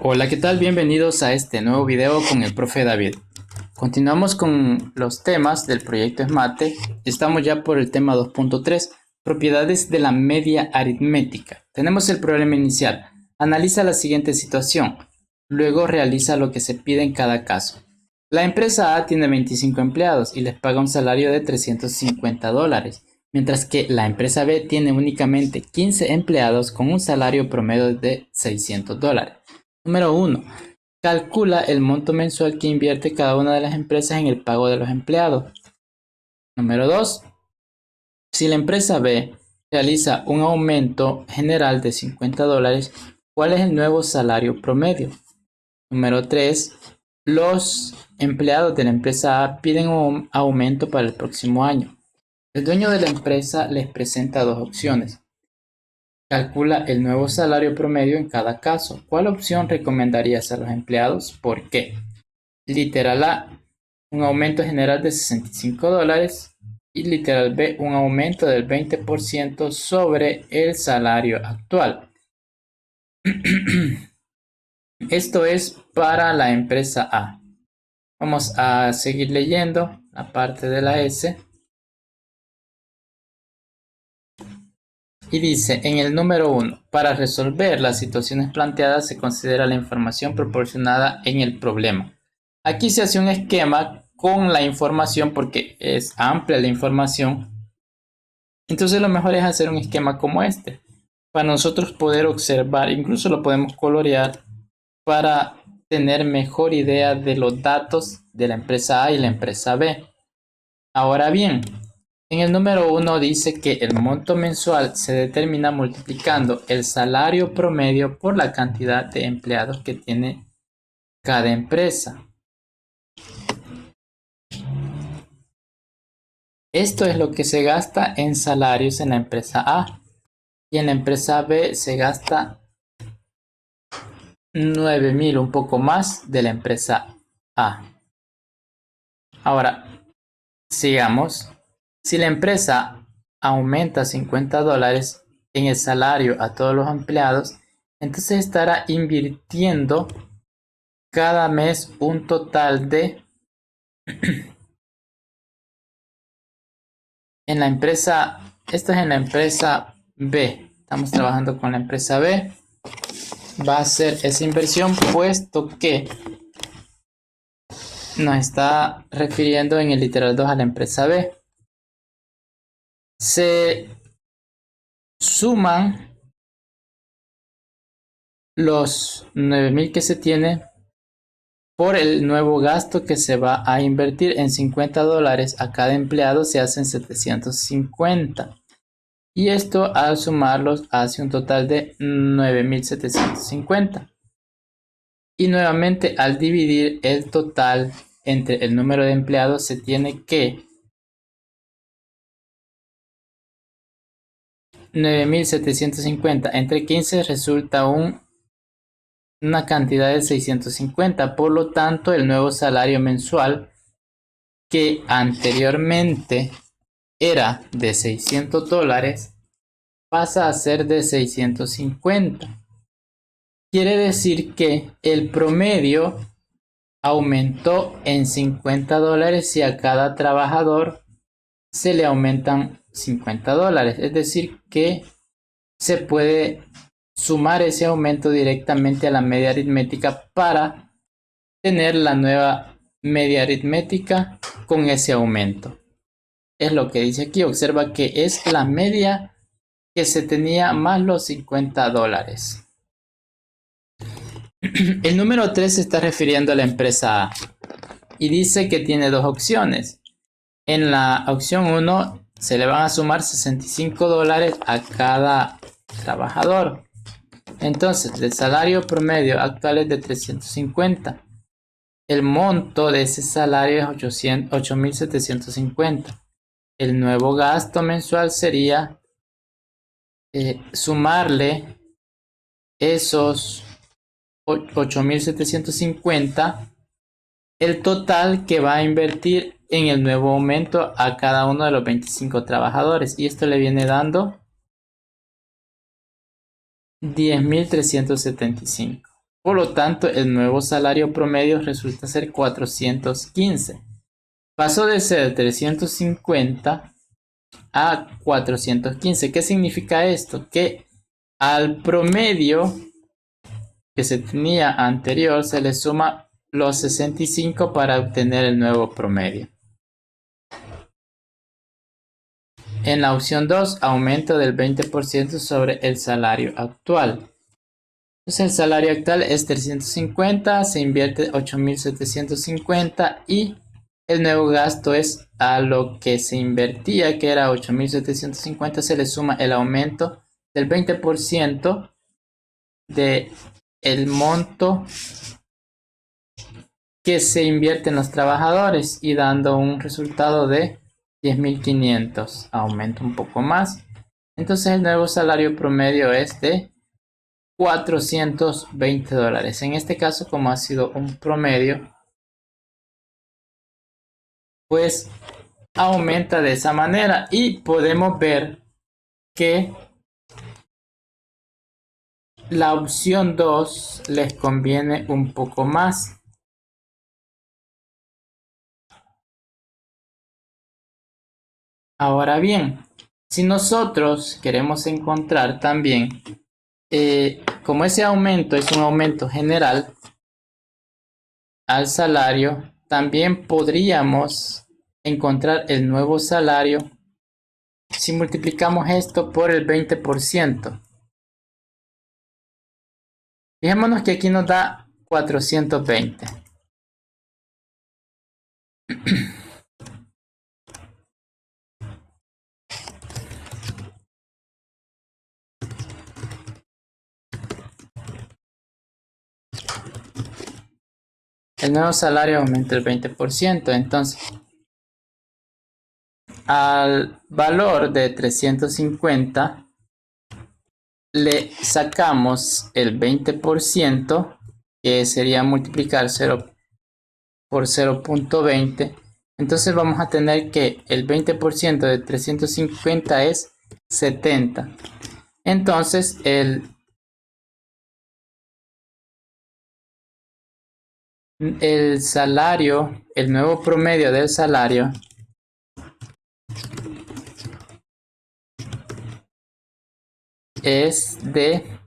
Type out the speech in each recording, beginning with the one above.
Hola, ¿qué tal? Bienvenidos a este nuevo video con el profe David. Continuamos con los temas del proyecto ESMATE. Estamos ya por el tema 2.3, propiedades de la media aritmética. Tenemos el problema inicial. Analiza la siguiente situación. Luego realiza lo que se pide en cada caso. La empresa A tiene 25 empleados y les paga un salario de $350, mientras que la empresa B tiene únicamente 15 empleados con un salario promedio de $600. Número 1. Calcula el monto mensual que invierte cada una de las empresas en el pago de los empleados. Número 2. Si la empresa B realiza un aumento general de $50, ¿cuál es el nuevo salario promedio? Número 3. Los empleados de la empresa A piden un aumento para el próximo año. El dueño de la empresa les presenta dos opciones. Calcula el nuevo salario promedio en cada caso. ¿Cuál opción recomendarías a los empleados? ¿Por qué? Literal A, un aumento general de $65 y literal B, un aumento del 20% sobre el salario actual. Esto es para la empresa A. Vamos a seguir leyendo la parte de la S. Y dice, en el número 1, para resolver las situaciones planteadas se considera la información proporcionada en el problema. Aquí se hace un esquema con la información porque es amplia la información. Entonces lo mejor es hacer un esquema como este, para nosotros poder observar, incluso lo podemos colorear para tener mejor idea de los datos de la empresa A y la empresa B. Ahora bien, en el número 1 dice que el monto mensual se determina multiplicando el salario promedio por la cantidad de empleados que tiene cada empresa. Esto es lo que se gasta en salarios en la empresa A. Y en la empresa B se gasta 9,000, un poco más de la empresa A. Ahora, sigamos. Si la empresa aumenta $50 en el salario a todos los empleados, entonces estará invirtiendo cada mes un total de en la empresa, esto es en la empresa B. Estamos trabajando con la empresa B. Va a ser esa inversión puesto que nos está refiriendo en el literal 2 a la empresa B. Se suman los 9,000 que se tiene por el nuevo gasto que se va a invertir en $50 a cada empleado, se hacen 750. Y esto al sumarlos hace un total de 9,750. Y nuevamente al dividir el total entre el número de empleados se tiene que 9,750 entre 15 resulta una cantidad de 650. Por lo tanto, el nuevo salario mensual que anteriormente era de $600 pasa a ser de 650. Quiere decir que el promedio aumentó en $50 y a cada trabajador se le aumentan $50. Es decir, que se puede sumar ese aumento directamente a la media aritmética para tener la nueva media aritmética con ese aumento. Es lo que dice aquí. Observa que es la media que se tenía más los $50. El número 3 se está refiriendo a la empresa A y dice que tiene dos opciones. En la opción 1 se le van a sumar $65 a cada trabajador. Entonces, el salario promedio actual es de 350. El monto de ese salario es 8,750. El nuevo gasto mensual sería sumarle esos 8,750, el total que va a invertir en el nuevo aumento a cada uno de los 25 trabajadores. Y esto le viene dando 10,375. Por lo tanto, el nuevo salario promedio resulta ser 415. Pasó de ser 350 a 415. ¿Qué significa esto? Que al promedio que se tenía anterior se le suma los 65 para obtener el nuevo promedio. En la opción 2, aumento del 20% sobre el salario actual. Entonces el salario actual es 350, se invierte 8.750 y el nuevo gasto es a lo que se invertía, que era 8.750, se le suma el aumento del 20% de el monto que se invierte en los trabajadores y dando un resultado de 10.500. Aumenta un poco más. Entonces el nuevo salario promedio es de $420. En este caso, como ha sido un promedio, pues aumenta de esa manera y podemos ver que la opción 2 les conviene un poco más. Ahora bien, si nosotros queremos encontrar también, como ese aumento es un aumento general al salario, también podríamos encontrar el nuevo salario si multiplicamos esto por el 20%. Fijémonos que aquí nos da 420. El nuevo salario aumenta el 20%, entonces al valor de 350 le sacamos el 20%, que sería multiplicar 0 por 0.20. Entonces vamos a tener que el 20% de 350 es 70. Entonces el salario, el nuevo promedio del salario es de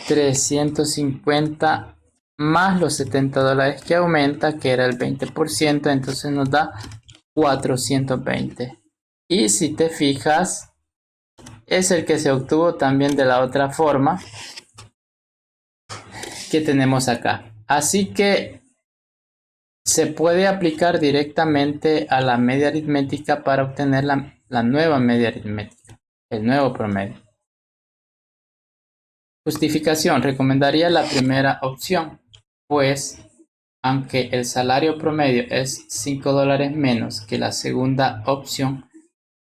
350 más los $70 que aumenta, que era el 20%, entonces nos da 420. Y si te fijas, es el que se obtuvo también de la otra forma que tenemos acá. Así que se puede aplicar directamente a la media aritmética para obtener la nueva media aritmética, el nuevo promedio. Justificación. Recomendaría la primera opción, pues aunque el salario promedio es $5 menos que la segunda opción,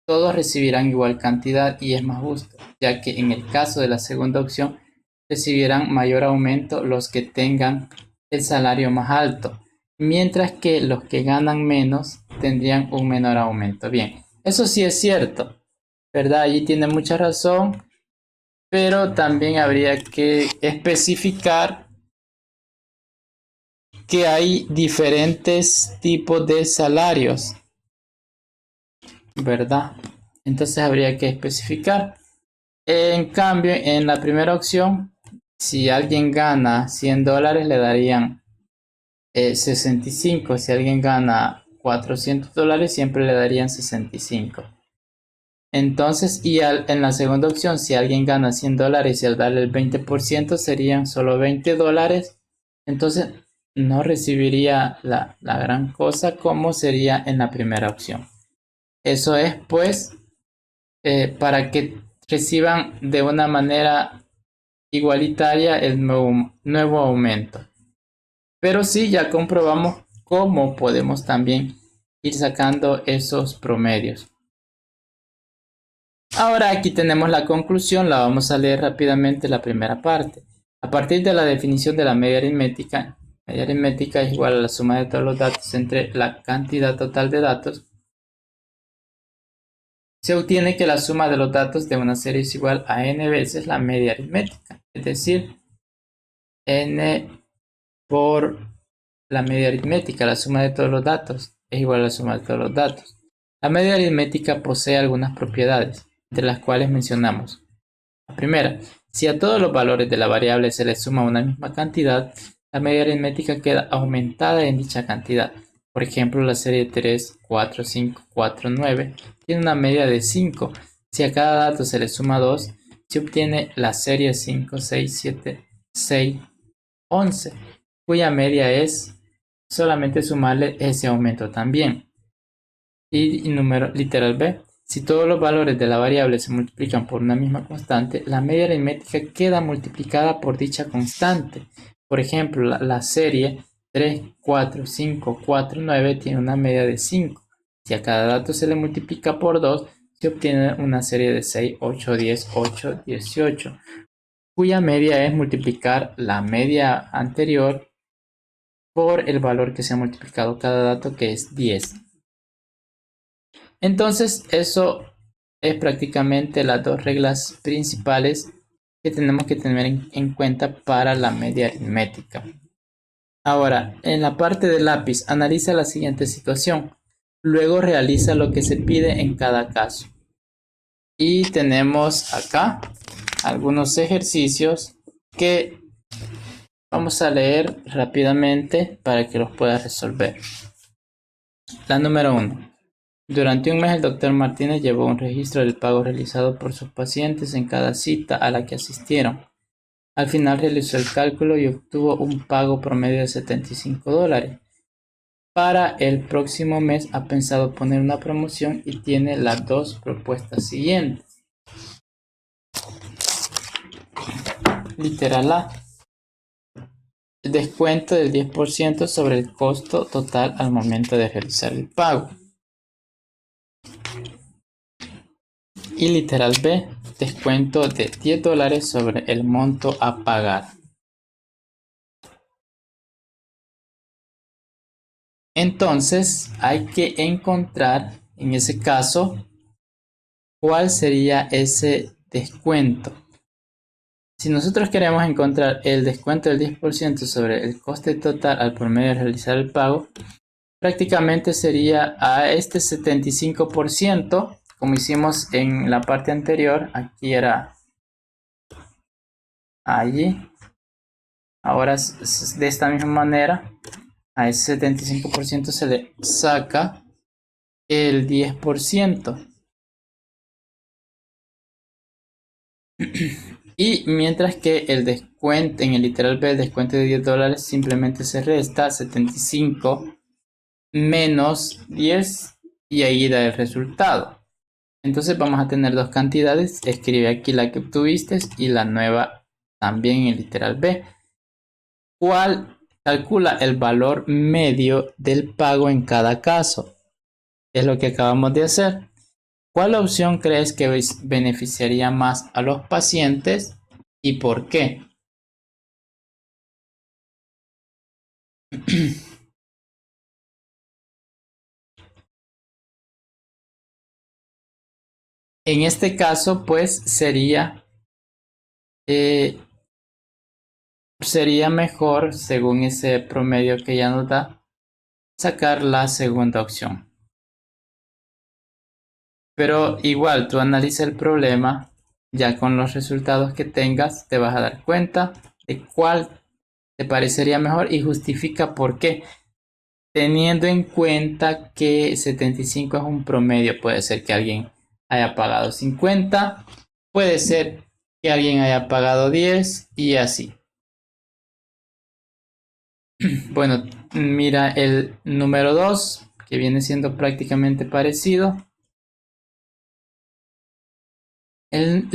todos recibirán igual cantidad y es más justo, ya que en el caso de la segunda opción recibirán mayor aumento los que tengan el salario más alto, mientras que los que ganan menos tendrían un menor aumento. Bien, eso sí es cierto, ¿verdad? Allí tiene mucha razón, pero también habría que especificar que hay diferentes tipos de salarios, ¿verdad? Entonces habría que especificar. En cambio, en la primera opción, si alguien gana $100, le darían 65. Si alguien gana $400, siempre le darían 65. Entonces, en la segunda opción, si alguien gana $100 y al darle el 20% serían solo $20, entonces no recibiría la gran cosa como sería en la primera opción. Eso es pues para que reciban de una manera igualitaria el nuevo aumento. Pero sí, ya comprobamos cómo podemos también ir sacando esos promedios. Ahora aquí tenemos la conclusión, la vamos a leer rápidamente la primera parte. A partir de la definición de la media aritmética es igual a la suma de todos los datos entre la cantidad total de datos. Se obtiene que la suma de los datos de una serie es igual a n veces la media aritmética, es decir, n por la media aritmética, la suma de todos los datos, es igual a la suma de todos los datos. La media aritmética posee algunas propiedades, entre las cuales mencionamos. La primera, si a todos los valores de la variable se le suma una misma cantidad, la media aritmética queda aumentada en dicha cantidad. Por ejemplo, la serie 3, 4, 5, 4, 9 tiene una media de 5. Si a cada dato se le suma 2, se obtiene la serie 5, 6, 7, 6, 11, cuya media es solamente sumarle ese aumento también. Y número literal B. Si todos los valores de la variable se multiplican por una misma constante, la media aritmética queda multiplicada por dicha constante. Por ejemplo, la serie 3, 4, 5, 4, 9 tiene una media de 5. Si a cada dato se le multiplica por 2, se obtiene una serie de 6, 8, 10, 8, 18, cuya media es multiplicar la media anterior por el valor que se ha multiplicado cada dato, que es 10. Entonces, eso es prácticamente las dos reglas principales que tenemos que tener en cuenta para la media aritmética. Ahora, en la parte del lápiz, analiza la siguiente situación. Luego realiza lo que se pide en cada caso. Y tenemos acá algunos ejercicios que vamos a leer rápidamente para que los puedas resolver. La número 1. Durante un mes el doctor Martínez llevó un registro del pago realizado por sus pacientes en cada cita a la que asistieron. Al final realizó el cálculo y obtuvo un pago promedio de $75. Para el próximo mes ha pensado poner una promoción y tiene las dos propuestas siguientes. Literal A. El descuento del 10% sobre el costo total al momento de realizar el pago. Y literal B, descuento de $10 sobre el monto a pagar. Entonces hay que encontrar en ese caso cuál sería ese descuento. Si nosotros queremos encontrar el descuento del 10% sobre el coste total al promedio de realizar el pago, prácticamente sería a este 75%. Como hicimos en la parte anterior, aquí era allí. Ahora de esta misma manera, a ese 75% se le saca el 10%. Y mientras que el descuento, en el literal B, el descuento de $10 simplemente se resta 75 menos 10 y ahí da el resultado. Entonces vamos a tener dos cantidades. Escribe aquí la que obtuviste y la nueva también en literal B. ¿Cuál calcula el valor medio del pago en cada caso? Es lo que acabamos de hacer. ¿Cuál opción crees que beneficiaría más a los pacientes y por qué? En este caso, pues sería mejor, según ese promedio que ya nos da, sacar la segunda opción. Pero igual, tú analiza el problema, ya con los resultados que tengas, te vas a dar cuenta de cuál te parecería mejor y justifica por qué. Teniendo en cuenta que 75 es un promedio, puede ser que alguien haya pagado 50, puede ser que alguien haya pagado 10 y así. Bueno, mira el número 2, que viene siendo prácticamente parecido. El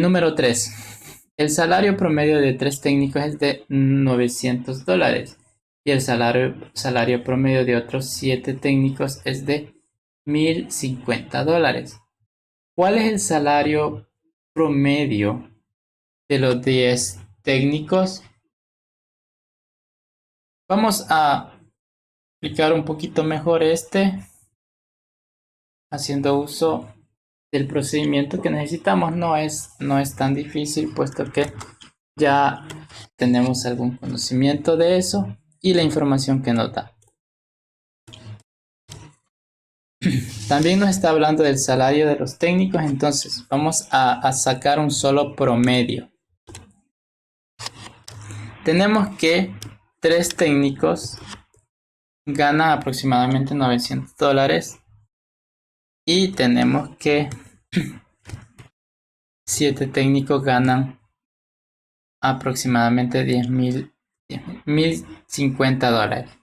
número 3. El salario promedio de 3 técnicos es de $900 y el salario promedio de otros 7 técnicos es de $1,050. ¿Cuál es el salario promedio de los 10 técnicos? Vamos a explicar un poquito mejor haciendo uso del procedimiento que necesitamos. No es tan difícil, puesto que ya tenemos algún conocimiento de eso y la información que nos da. También nos está hablando del salario de los técnicos, entonces vamos a sacar un solo promedio. Tenemos que 3 técnicos ganan aproximadamente $900 y tenemos que 7 técnicos ganan aproximadamente $10,050.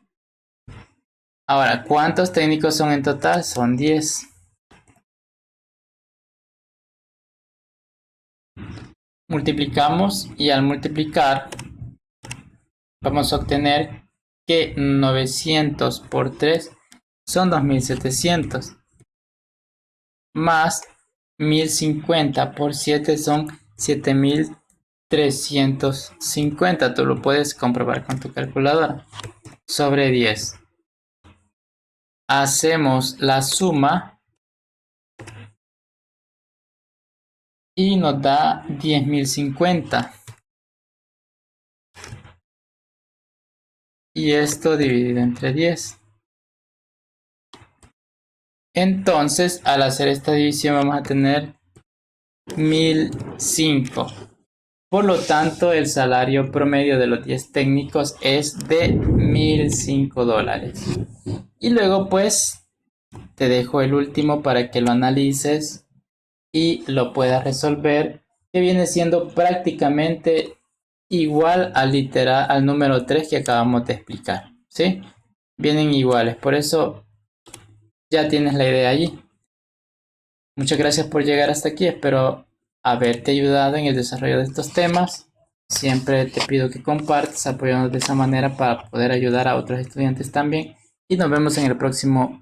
Ahora, ¿cuántos técnicos son en total? Son 10. Multiplicamos y al multiplicar vamos a obtener que 900 por 3 son 2700. Más 1050 por 7 son 7350. Tú lo puedes comprobar con tu calculadora. Sobre 10. Hacemos la suma y nos da 10.050. Y esto dividido entre 10. Entonces, al hacer esta división vamos a tener 1005. Por lo tanto, el salario promedio de los 10 técnicos es de $1,005. Y luego, pues, te dejo el último para que lo analices y lo puedas resolver, que viene siendo prácticamente igual al número 3 que acabamos de explicar, ¿sí? Vienen iguales, por eso ya tienes la idea allí. Muchas gracias por llegar hasta aquí, espero haberte ayudado en el desarrollo de estos temas. Siempre te pido que compartas, apoyándonos de esa manera para poder ayudar a otros estudiantes también. Y nos vemos en el próximo